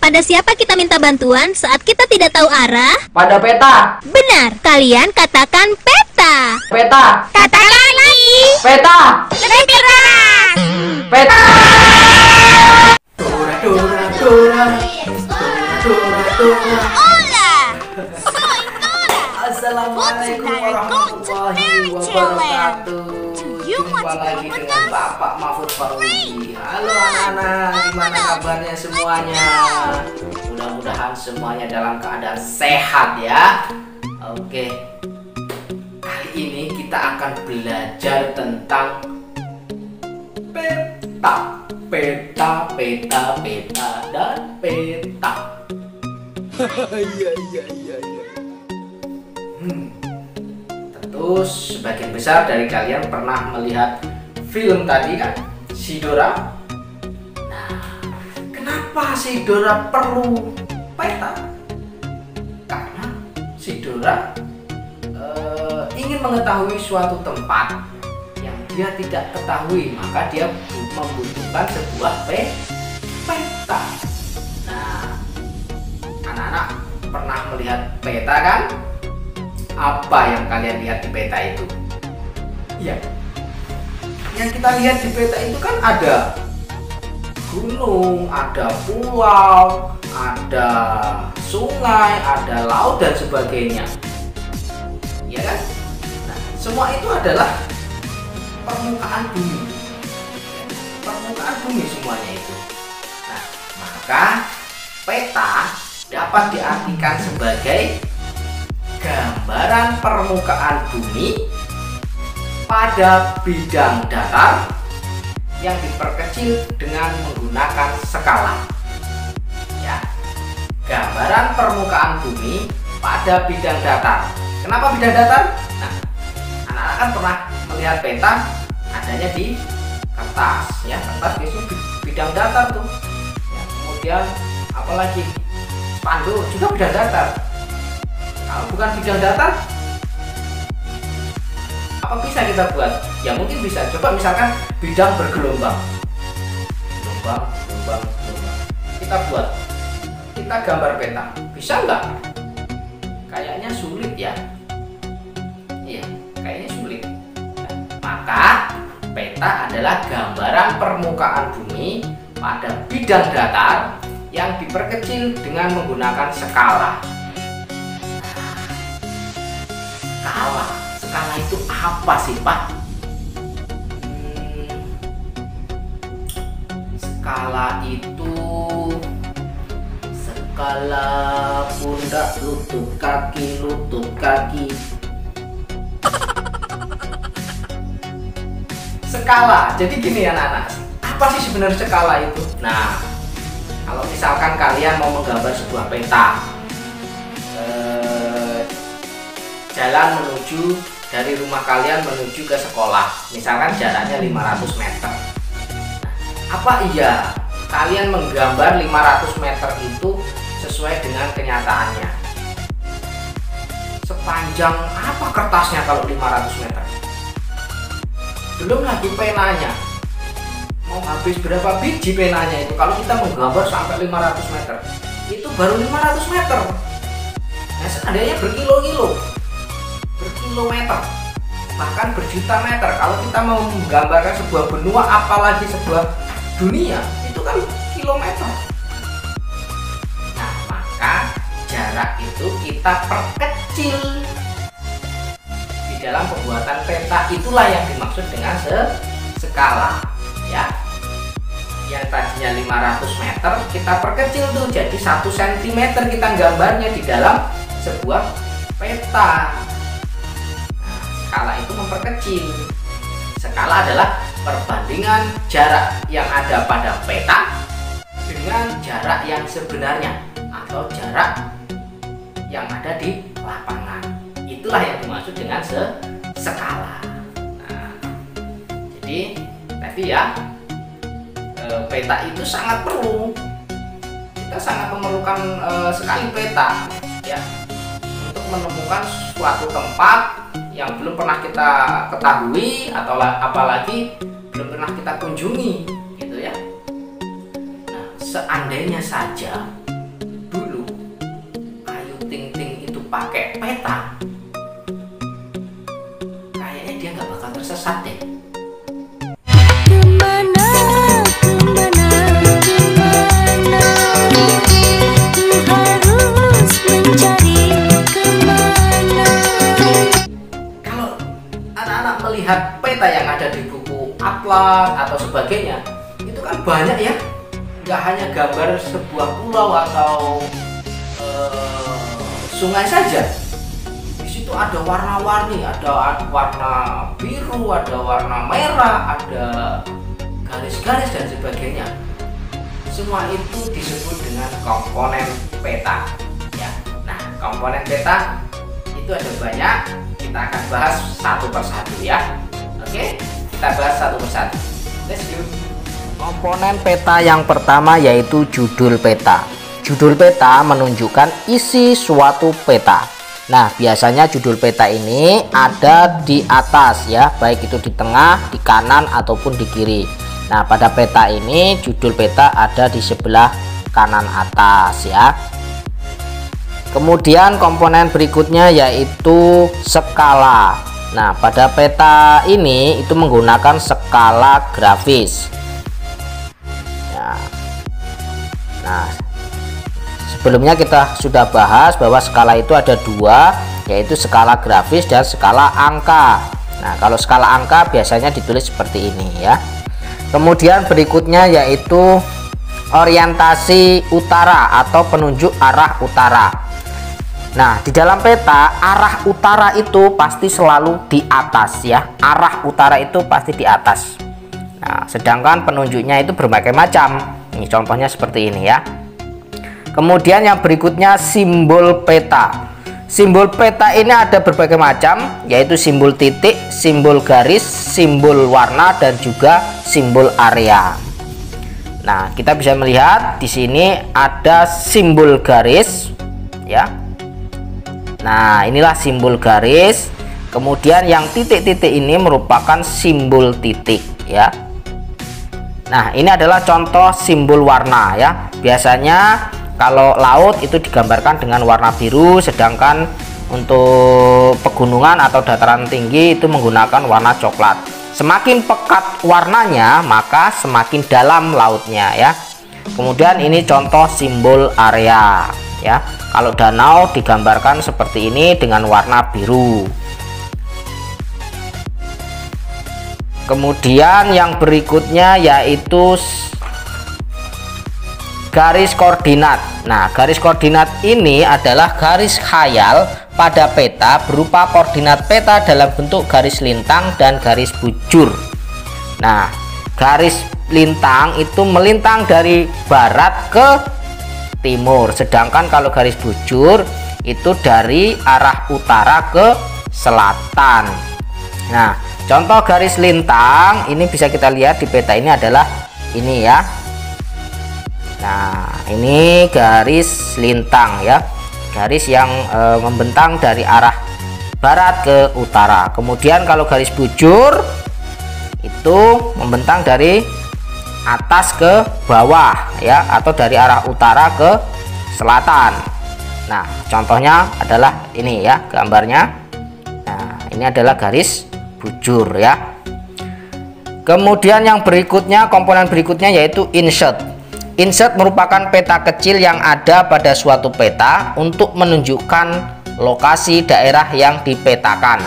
Pada siapa kita minta bantuan saat kita tidak tahu arah? Pada peta. Benar, kalian katakan peta. Peta. Katakan lagi. Peta. Lebih keras. Peta. Hola. Assalamualaikum warahmatullahi wabarakatuh. Jumpa lagi dengan Bapak Mahfud Fauzi. Halo anak-anak, gimana kabarnya semuanya? Mudah-mudahan semuanya dalam keadaan sehat ya. Oke, kali ini kita akan belajar tentang peta, dan peta. Iya. Tentu sebagian besar dari kalian pernah melihat film tadi kan, si Dora. Nah, kenapa si Dora perlu peta? Karena si Dora ingin mengetahui suatu tempat yang dia tidak ketahui, maka dia membutuhkan sebuah peta. Nah, anak-anak pernah melihat peta kan? Apa yang kalian lihat di peta itu? Iya, yang kita lihat di peta itu kan ada gunung, ada pulau, ada sungai, ada laut dan sebagainya. Iya kan? Nah, semua itu adalah permukaan bumi. Permukaan bumi semuanya itu. Nah, maka peta dapat diartikan sebagai gambaran permukaan bumi pada bidang datar yang diperkecil dengan menggunakan skala. Ya, gambaran permukaan bumi pada bidang datar. Kenapa bidang datar? Nah, anak-anak kan pernah melihat peta adanya di kertas, ya kertas biasanya bidang datar tuh. Ya, kemudian apalagi spanduk juga bidang datar. Kalau bukan bidang datar, apa bisa kita buat? Ya mungkin bisa. Coba misalkan bidang bergelombang, gelombang. Kita buat, kita gambar peta. Bisa nggak? Kayaknya sulit ya. Iya, kayaknya sulit. Nah, maka peta adalah gambaran permukaan bumi pada bidang datar yang diperkecil dengan menggunakan skala. Skala itu apa sih Pak? Skala itu skala pundak, lutut kaki. Skala. Jadi gini anak-anak, apa sih sebenarnya skala itu? Nah, kalau misalkan kalian mau menggambar sebuah peta, jalan menuju dari rumah kalian menuju ke sekolah, misalkan jaraknya 500 meter. Apa iya kalian menggambar 500 meter itu sesuai dengan kenyataannya? Sepanjang apa kertasnya kalau 500 meter? Belum lagi penanya, mau habis berapa biji penanya itu kalau kita menggambar sampai 500 meter. Itu baru 500 meter. Nah, seandainya berkilometer, bahkan berjuta meter, kalau kita mau menggambarkan sebuah benua, apalagi sebuah dunia, itu kan kilometer. Nah, maka jarak itu kita perkecil di dalam pembuatan peta. Itulah yang dimaksud dengan skala, ya. Yang tadinya 500 meter kita perkecil tuh jadi 1 cm kita gambarnya di dalam sebuah peta. Skala itu memperkecil. Skala adalah perbandingan jarak yang ada pada peta dengan jarak yang sebenarnya atau jarak yang ada di lapangan. Itulah yang dimaksud dengan skala. Nah, jadi tadi ya, peta itu sangat perlu. Kita sangat memerlukan sekali peta ya, untuk menemukan suatu tempat yang belum pernah kita ketahui atau apalagi belum pernah kita kunjungi gitu ya. Nah, seandainya saja peta, kayaknya dia nggak bakal tersesat deh. Kemana, kemana, kemana, ku harus mencari kemana. Kalau anak-anak melihat peta yang ada di buku atlas atau sebagainya, itu kan banyak ya, nggak hanya gambar sebuah pulau atau sungai saja. Di situ ada warna-warni, ada warna biru, ada warna merah, ada garis-garis dan sebagainya. Semua itu disebut dengan komponen peta ya. Nah, komponen peta itu ada banyak, kita akan bahas satu persatu ya. Oke, kita bahas satu persatu. Let's go. Komponen peta yang pertama yaitu judul peta. Judul peta menunjukkan isi suatu peta. Nah, biasanya judul peta ini ada di atas ya, baik itu di tengah, di kanan ataupun di kiri. Nah, pada peta ini judul peta ada di sebelah kanan atas ya. Kemudian komponen berikutnya yaitu skala. Nah, pada peta ini itu menggunakan skala grafis. Ya. Nah, sebelumnya kita sudah bahas bahwa skala itu ada dua, yaitu skala grafis dan skala angka. Nah, kalau skala angka biasanya ditulis seperti ini ya. Kemudian berikutnya yaitu orientasi utara atau penunjuk arah utara. Nah, di dalam peta arah utara itu pasti selalu di atas ya. Arah utara itu pasti di atas. Nah, sedangkan penunjuknya itu berbagai macam. Ini contohnya seperti ini ya. Kemudian yang berikutnya simbol peta. Simbol peta ini ada berbagai macam, yaitu simbol titik, simbol garis, simbol warna dan juga simbol area. Nah, kita bisa melihat di sini ada simbol garis ya. Nah, inilah simbol garis. Kemudian yang titik-titik ini merupakan simbol titik ya. Nah, ini adalah contoh simbol warna ya. Biasanya kalau laut itu digambarkan dengan warna biru, sedangkan untuk pegunungan atau dataran tinggi itu menggunakan warna coklat. Semakin pekat warnanya, maka semakin dalam lautnya ya. Kemudian ini contoh simbol area ya. Kalau danau digambarkan seperti ini dengan warna biru. Kemudian yang berikutnya yaitu garis koordinat. Nah, garis koordinat ini adalah garis khayal pada peta berupa koordinat peta dalam bentuk garis lintang dan garis bujur. Nah, garis lintang itu melintang dari barat ke timur, sedangkan kalau garis bujur itu dari arah utara ke selatan. Nah, contoh garis lintang ini bisa kita lihat di peta ini adalah ini ya. Nah, ini garis lintang ya, garis yang membentang dari arah barat ke utara. Kemudian kalau garis bujur itu membentang dari atas ke bawah ya, atau dari arah utara ke selatan. Nah, contohnya adalah ini ya gambarnya. Nah, ini adalah garis bujur ya. Kemudian yang berikutnya, komponen berikutnya yaitu insert. Insert merupakan peta kecil yang ada pada suatu peta untuk menunjukkan lokasi daerah yang dipetakan.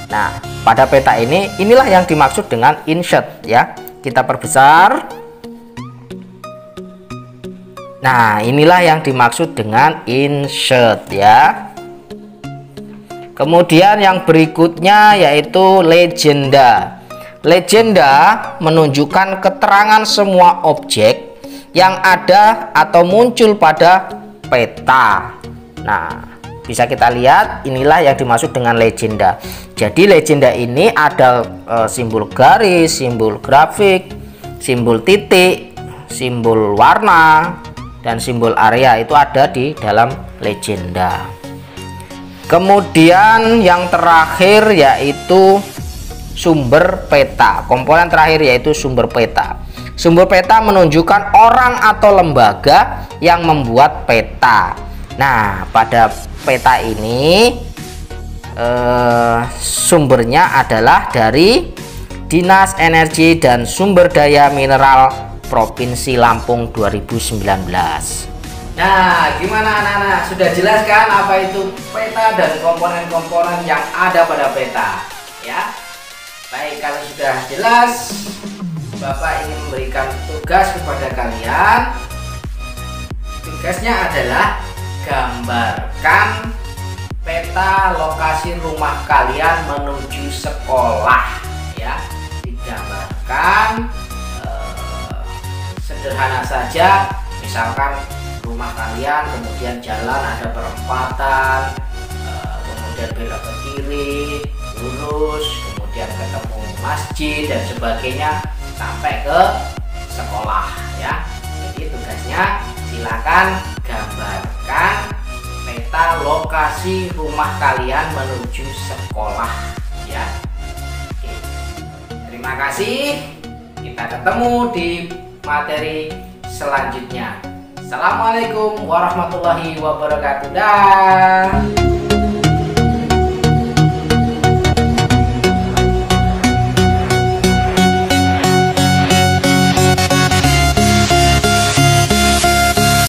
Nah, pada peta ini inilah yang dimaksud dengan insert ya. Kita perbesar. Nah, inilah yang dimaksud dengan insert ya. Kemudian yang berikutnya yaitu legenda. Legenda menunjukkan keterangan semua objek yang ada atau muncul pada peta. Nah, bisa kita lihat inilah yang dimaksud dengan legenda. Jadi legenda ini ada simbol garis, simbol grafik, simbol titik, simbol warna, dan simbol area itu ada di dalam legenda. Kemudian yang terakhir yaitu sumber peta. Komponen terakhir yaitu sumber peta. Sumber peta menunjukkan orang atau lembaga yang membuat peta. Nah, pada peta ini sumbernya adalah dari Dinas Energi dan Sumber Daya Mineral Provinsi Lampung 2019. Nah, gimana anak-anak? Sudah jelas kan apa itu peta dan komponen-komponen yang ada pada peta? Ya. Baik, kalau sudah jelas, Bapak ingin memberikan tugas kepada kalian. Tugasnya adalah gambarkan peta lokasi rumah kalian menuju sekolah, ya. Digambarkan sederhana saja, misalkan rumah kalian, kemudian jalan ada perempatan, kemudian belok ke kiri, lurus, kemudian ketemu masjid dan sebagainya sampai ke sekolah, ya. Jadi tugasnya silakan gambarkan peta lokasi rumah kalian menuju sekolah, ya. Oke. Terima kasih. Kita ketemu di materi selanjutnya. Assalamualaikum warahmatullahi wabarakatuh. Dah.